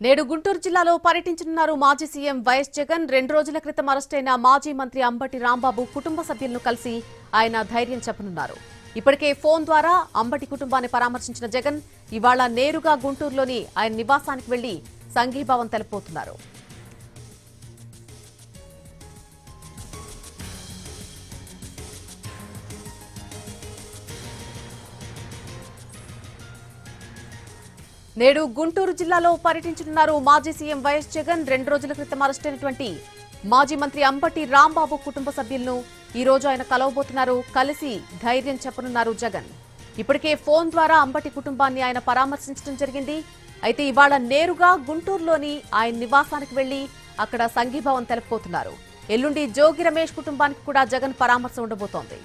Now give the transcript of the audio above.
నేడు గుంటూరు జిల్లాలో పర్యటించనున్నారు మాజీ సీఎం వైఎస్ జగన్. 2 రోజుల క్రితం అరెస్టైన మాజీ మంత్రి అంబటి రాంబాబు కుటుంబ సభ్యులను కలిసి ఆయన ధైర్యం చెప్పనున్నారు. ఇప్పటికే ఫోన్ ద్వారా అంబటి కుటుంబాన్ని పరామర్శించిన జగన్ ఇవాళ నేరుగా గుంటూరులోని ఆయన నివాసానికి వెళ్లి సంఘీభావం తెలుపుతున్నారు. నేడు గుంటూరు జిల్లాలో పర్యటించనున్నారు మాజీ సీఎం వైఎస్ జగన్. 2 రోజుల క్రితం అరెస్టైనటువంటి మాజీ మంత్రి అంబటి రాంబాబు కుటుంబ సభ్యులను ఈ రోజు ఆయన కలవబోతున్నారు. కలిసి ధైర్యం చెప్పనున్నారు జగన్. ఇప్పటికే ఫోన్ ద్వారా అంబటి కుటుంబాన్ని ఆయన పరామర్శించడం జరిగింది. అయితే ఇవాళ నేరుగా గుంటూరులోని ఆయన నివాసానికి వెళ్లి అక్కడ సంఘీభావం తెలుపుతున్నారు. ఎల్లుండి జోగి రమేష్ కుటుంబానికి కూడా జగన్ పరామర్శ ఉండబోతోంది.